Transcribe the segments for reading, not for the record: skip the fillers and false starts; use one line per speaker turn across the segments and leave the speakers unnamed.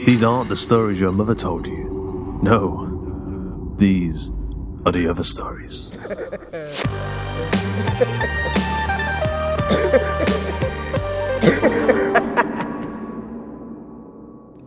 These aren't the stories your mother told you. No, these are the other stories.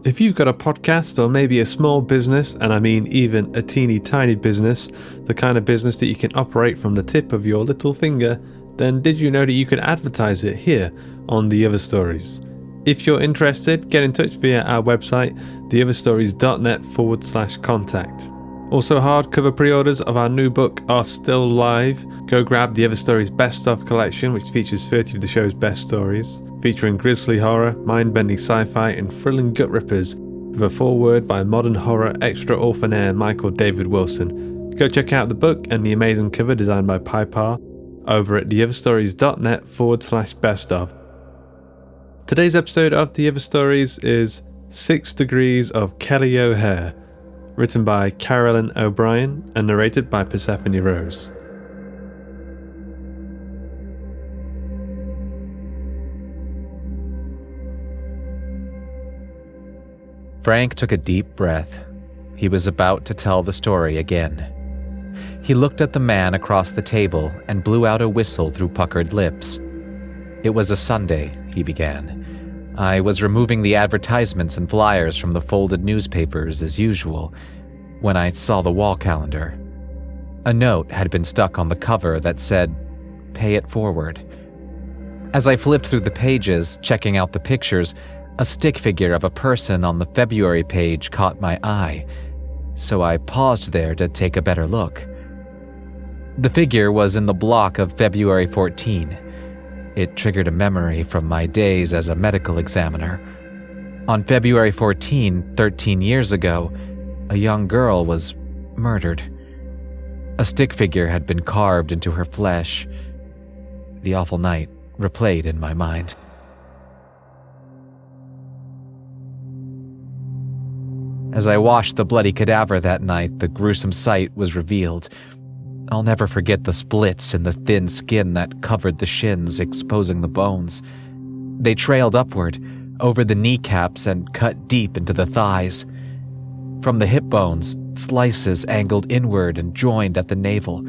If you've got a podcast or maybe a small business, and I mean even a teeny tiny business, the kind of business that you can operate from the tip of your little finger, then did you know that you can advertise it here on The Other Stories? If you're interested, get in touch via our website, theotherstories.net/contact. Also, hardcover pre-orders of our new book are still live. Go grab The Other Stories Best Stuff collection, which features 30 of the show's best stories, featuring grisly horror, mind-bending sci-fi, and thrilling gut rippers, with a foreword by modern horror extraordinaire Michael David Wilson. Go check out the book and the amazing cover designed by Piper over at theotherstories.net/best-of. Today's episode of The Other Stories is 6 Degrees of Kelly O'Hare, written by Carolyn O'Brien and narrated by Persephone Rose.
Frank took a deep breath. He was about to tell the story again. He looked at the man across the table and blew out a whistle through puckered lips. "It was a Sunday," he began. "I was removing the advertisements and flyers from the folded newspapers as usual when I saw the wall calendar. A note had been stuck on the cover that said, 'Pay it forward.' As I flipped through the pages, checking out the pictures, a stick figure of a person on the February page caught my eye, so I paused there to take a better look. The figure was in the block of February 14. It triggered a memory from my days as a medical examiner. On February 14, 13 years ago, a young girl was murdered. A stick figure had been carved into her flesh. The awful night replayed in my mind. As I washed the bloody cadaver that night, the gruesome sight was revealed. I'll never forget the splits in the thin skin that covered the shins, exposing the bones. They trailed upward, over the kneecaps and cut deep into the thighs. From the hip bones, slices angled inward and joined at the navel.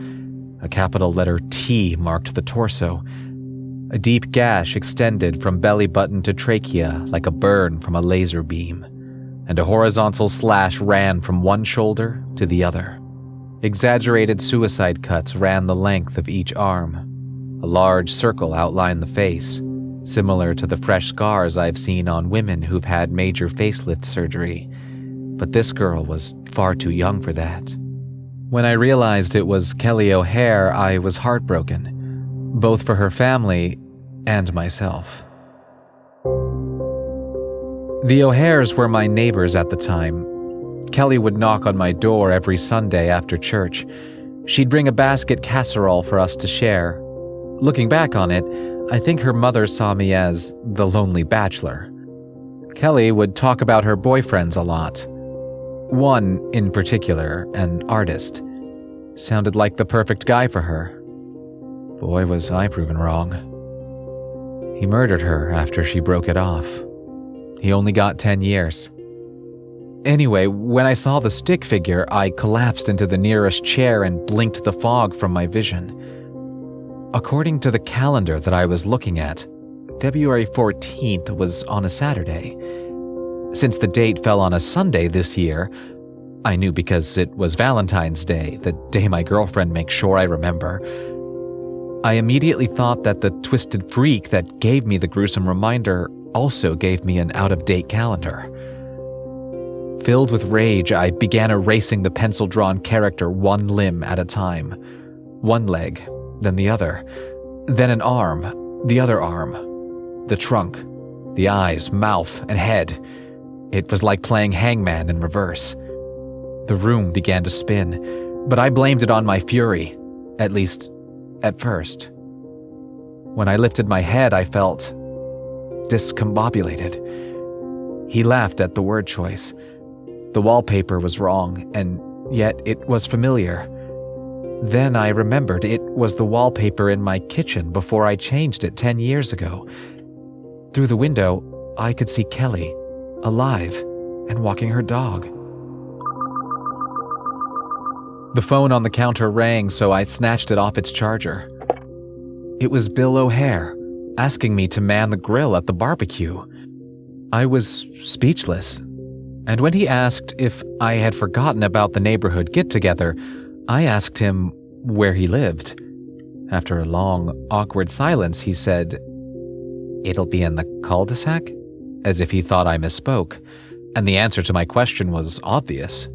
A capital letter T marked the torso. A deep gash extended from belly button to trachea like a burn from a laser beam, and a horizontal slash ran from one shoulder to the other. Exaggerated suicide cuts ran the length of each arm. A large circle outlined the face, similar to the fresh scars I've seen on women who've had major facelift surgery. But this girl was far too young for that. When I realized it was Kelly O'Hare, I was heartbroken, both for her family and myself. The O'Hares were my neighbors at the time. Kelly would knock on my door every Sunday after church. She'd bring a basket casserole for us to share. Looking back on it, I think her mother saw me as the lonely bachelor. Kelly would talk about her boyfriends a lot. One, in particular, an artist, sounded like the perfect guy for her. Boy, was I proven wrong. He murdered her after she broke it off. He only got 10 years. Anyway, when I saw the stick figure, I collapsed into the nearest chair and blinked the fog from my vision. According to the calendar that I was looking at, February 14th was on a Saturday. Since the date fell on a Sunday this year, I knew because it was Valentine's Day, the day my girlfriend makes sure I remember. I immediately thought that the twisted freak that gave me the gruesome reminder also gave me an out-of-date calendar. Filled with rage, I began erasing the pencil-drawn character one limb at a time. One leg, then the other, then an arm, the other arm, the trunk, the eyes, mouth, and head. It was like playing hangman in reverse. The room began to spin, but I blamed it on my fury, at least at first. When I lifted my head, I felt discombobulated. He laughed at the word choice. The wallpaper was wrong, and yet it was familiar. Then I remembered it was the wallpaper in my kitchen before I changed it 10 years ago. Through the window, I could see Kelly, alive and walking her dog. The phone on the counter rang, so I snatched it off its charger. It was Bill O'Hare, asking me to man the grill at the barbecue. I was speechless, and when he asked if I had forgotten about the neighborhood get-together, I asked him where he lived. After a long, awkward silence, he said, "It'll be in the cul-de-sac?" as if he thought I misspoke, and the answer to my question was obvious.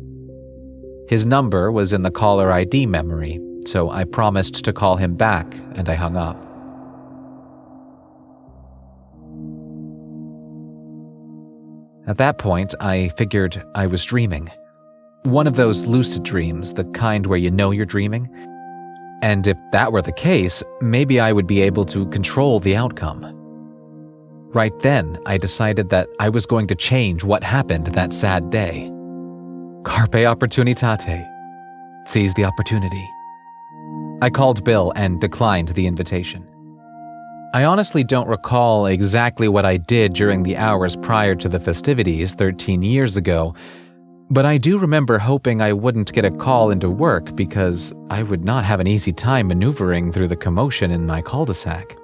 His number was in the caller ID memory, so I promised to call him back, and I hung up. At that point, I figured I was dreaming. One of those lucid dreams, the kind where you know you're dreaming. And if that were the case, maybe I would be able to control the outcome. Right then, I decided that I was going to change what happened that sad day. Carpe opportunitate. Seize the opportunity. I called Bill and declined the invitation. I honestly don't recall exactly what I did during the hours prior to the festivities 13 years ago, but I do remember hoping I wouldn't get a call into work because I would not have an easy time maneuvering through the commotion in my cul-de-sac.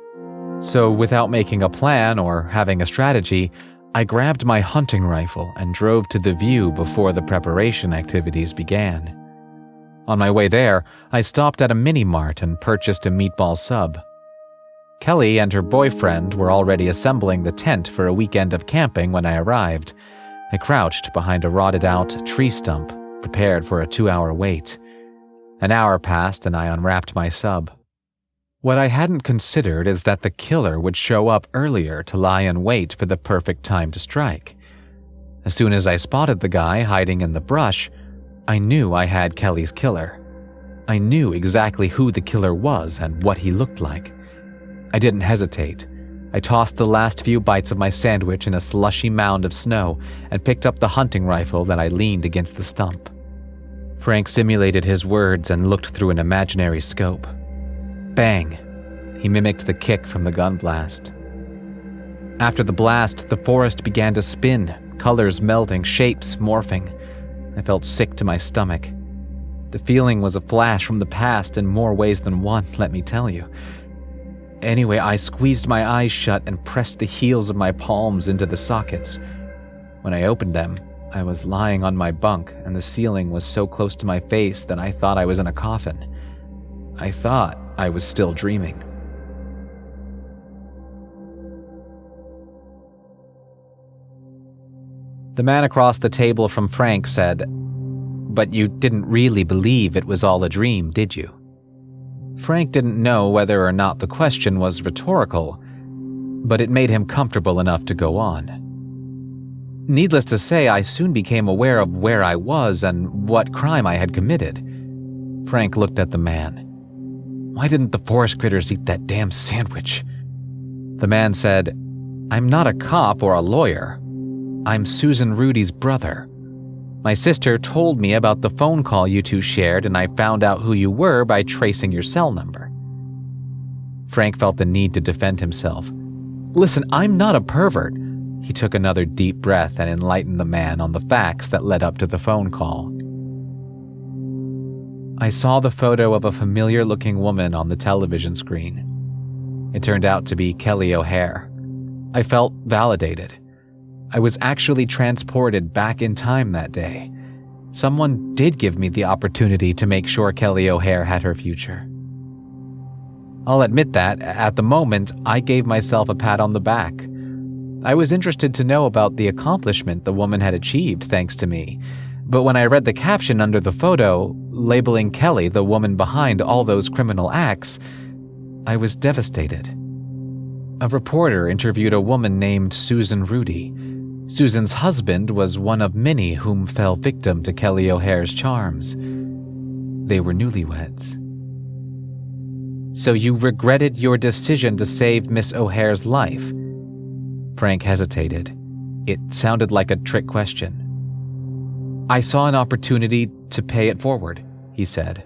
So without making a plan or having a strategy, I grabbed my hunting rifle and drove to the view before the preparation activities began. On my way there, I stopped at a mini-mart and purchased a meatball sub. Kelly and her boyfriend were already assembling the tent for a weekend of camping when I arrived. I crouched behind a rotted-out tree stump, prepared for a 2-hour wait. An hour passed and I unwrapped my sub. What I hadn't considered is that the killer would show up earlier to lie in wait for the perfect time to strike. As soon as I spotted the guy hiding in the brush, I knew I had Kelly's killer. I knew exactly who the killer was and what he looked like. I didn't hesitate. I tossed the last few bites of my sandwich in a slushy mound of snow and picked up the hunting rifle that I leaned against the stump. Frank simulated his words and looked through an imaginary scope. Bang! He mimicked the kick from the gun blast. After the blast, the forest began to spin, colors melting, shapes morphing. I felt sick to my stomach. The feeling was a flash from the past in more ways than one, let me tell you. Anyway, I squeezed my eyes shut and pressed the heels of my palms into the sockets. When I opened them, I was lying on my bunk, and the ceiling was so close to my face that I thought I was in a coffin. I thought I was still dreaming. The man across the table from Frank said, "But you didn't really believe it was all a dream, did you?" Frank didn't know whether or not the question was rhetorical, but it made him comfortable enough to go on. Needless to say, I soon became aware of where I was and what crime I had committed. Frank looked at the man. "Why didn't the forest critters eat that damn sandwich?" The man said, "I'm not a cop or a lawyer. I'm Susan Rudy's brother. My sister told me about the phone call you two shared, and I found out who you were by tracing your cell number." Frank felt the need to defend himself. "Listen, I'm not a pervert." He took another deep breath and enlightened the man on the facts that led up to the phone call. I saw the photo of a familiar-looking woman on the television screen. It turned out to be Kelly O'Hare. I felt validated. I was actually transported back in time that day. Someone did give me the opportunity to make sure Kelly O'Hare had her future. I'll admit that, at the moment, I gave myself a pat on the back. I was interested to know about the accomplishment the woman had achieved thanks to me, but when I read the caption under the photo, labeling Kelly the woman behind all those criminal acts, I was devastated. A reporter interviewed a woman named Susan Rudy. Susan's husband was one of many whom fell victim to Kelly O'Hare's charms. They were newlyweds. "So you regretted your decision to save Miss O'Hare's life?" Frank hesitated. It sounded like a trick question. "I saw an opportunity to pay it forward," he said.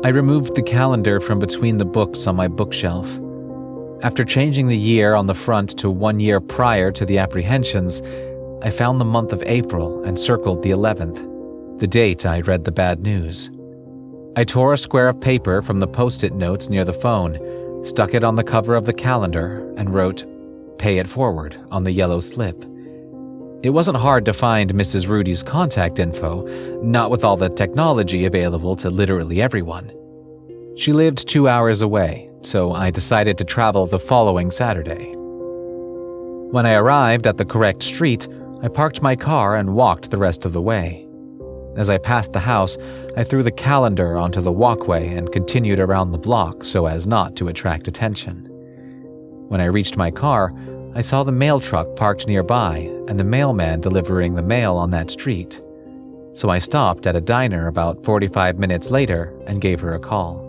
I removed the calendar from between the books on my bookshelf. After changing the year on the front to 1 year prior to the apprehensions, I found the month of April and circled the 11th, the date I read the bad news. I tore a square of paper from the post-it notes near the phone, stuck it on the cover of the calendar, and wrote, "Pay it forward," on the yellow slip. It wasn't hard to find Mrs. Rudy's contact info, not with all the technology available to literally everyone. She lived 2 hours away, so I decided to travel the following Saturday. When I arrived at the correct street, I parked my car and walked the rest of the way. As I passed the house, I threw the calendar onto the walkway and continued around the block so as not to attract attention. When I reached my car, I saw the mail truck parked nearby and the mailman delivering the mail on that street. So I stopped at a diner about 45 minutes later and gave her a call.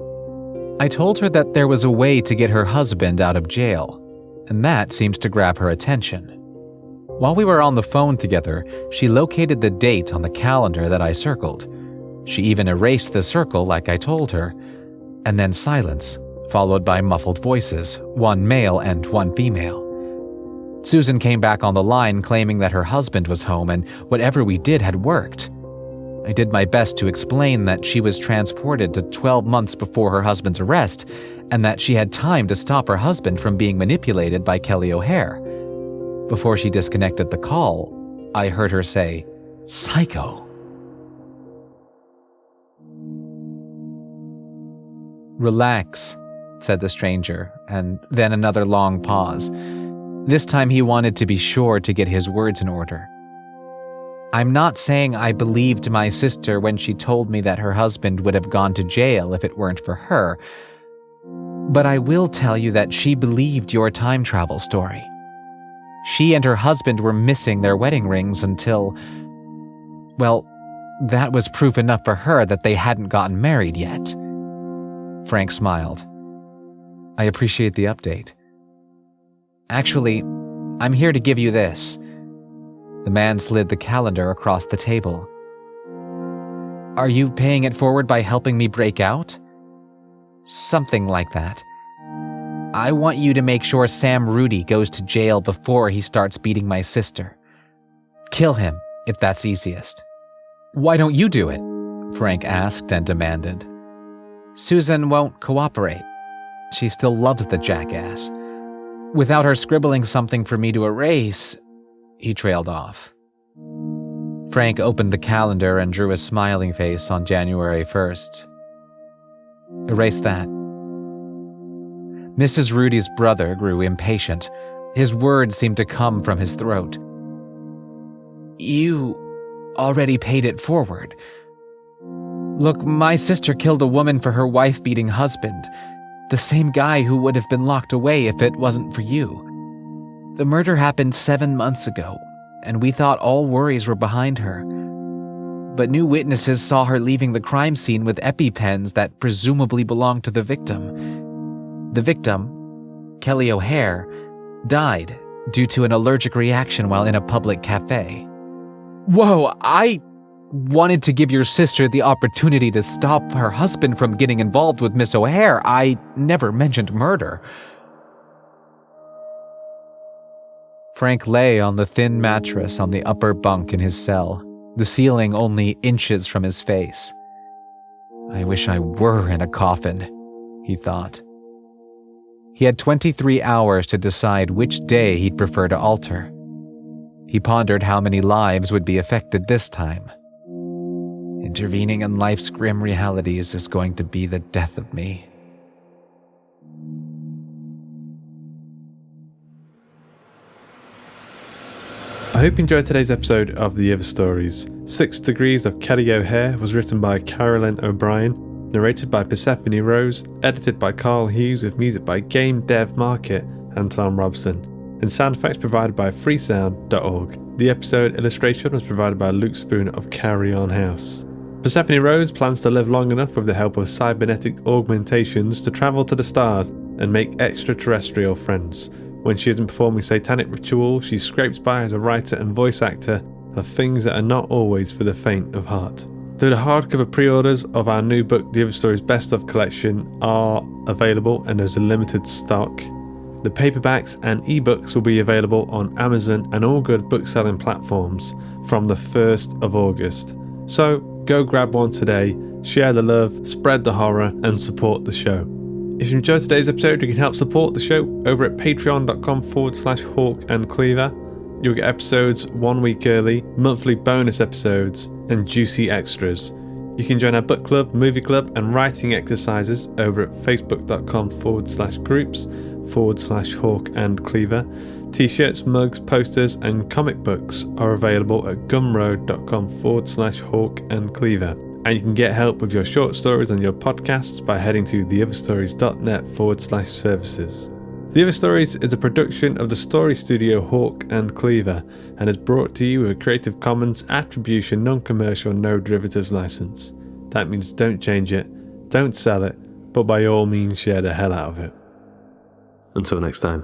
I told her that there was a way to get her husband out of jail, and that seemed to grab her attention. While we were on the phone together, she located the date on the calendar that I circled. She even erased the circle like I told her, and then silence, followed by muffled voices, one male and one female. Susan came back on the line claiming that her husband was home and whatever we did had worked. I did my best to explain that she was transported to 12 months before her husband's arrest and that she had time to stop her husband from being manipulated by Kelly O'Hare. Before she disconnected the call, I heard her say, "Psycho." "Relax," said the stranger, and then another long pause. This time he wanted to be sure to get his words in order. "I'm not saying I believed my sister when she told me that her husband would have gone to jail if it weren't for her, but I will tell you that she believed your time travel story. She and her husband were missing their wedding rings until, well, that was proof enough for her that they hadn't gotten married yet." Frank smiled. "I appreciate the update. Actually, I'm here to give you this." The man slid the calendar across the table. "Are you paying it forward by helping me break out?" "Something like that. I want you to make sure Sam Rudy goes to jail before he starts beating my sister. Kill him, if that's easiest." "Why don't you do it?" Frank asked and demanded. "Susan won't cooperate. She still loves the jackass. Without her scribbling something for me to erase," he trailed off. Frank opened the calendar and drew a smiling face on January 1st. "Erase that." Mrs. Rudy's brother grew impatient. His words seemed to come from his throat. "You already paid it forward. Look, my sister killed a woman for her wife-beating husband, the same guy who would have been locked away if it wasn't for you. The murder happened 7 months ago, and we thought all worries were behind her. But new witnesses saw her leaving the crime scene with EpiPens that presumably belonged to the victim. The victim, Kelly O'Hare, died due to an allergic reaction while in a public cafe." "Whoa, I wanted to give your sister the opportunity to stop her husband from getting involved with Miss O'Hare. I never mentioned murder." Frank lay on the thin mattress on the upper bunk in his cell, the ceiling only inches from his face. "I wish I were in a coffin," he thought. He had 23 hours to decide which day he'd prefer to alter. He pondered how many lives would be affected this time. Intervening in life's grim realities is going to be the death of me.
I hope you enjoyed today's episode of The Other Stories. 6 Degrees of Kelly O'Hare was written by Carolyn O'Brien, narrated by Persephone Rose, edited by Carl Hughes with music by Game Dev Market and Tom Robson, and sound effects provided by freesound.org. The episode illustration was provided by Luke Spoon of Carry On House. Persephone Rose plans to live long enough with the help of cybernetic augmentations to travel to the stars and make extraterrestrial friends. When she isn't performing satanic rituals, she scrapes by as a writer and voice actor of things that are not always for the faint of heart. The hardcover pre-orders of our new book, The Other Stories Best Of collection, are available and there's a limited stock. The paperbacks and ebooks will be available on Amazon and all good book-selling platforms from the 1st of August. So go grab one today, share the love, spread the horror, and support the show. If you enjoyed today's episode, you can help support the show over at patreon.com/Hawk and Cleaver. You'll get episodes 1 week early, monthly bonus episodes, and juicy extras. You can join our book club, movie club, and writing exercises over at facebook.com/groups/Hawk and Cleaver. T-shirts, mugs, posters, and comic books are available at gumroad.com/Hawk and Cleaver. And you can get help with your short stories and your podcasts by heading to theotherstories.net/services. The Other Stories is a production of the story studio Hawk and Cleaver and is brought to you with a Creative Commons Attribution Non-Commercial No Derivatives license. That means don't change it, don't sell it, but by all means share the hell out of it.
Until next time.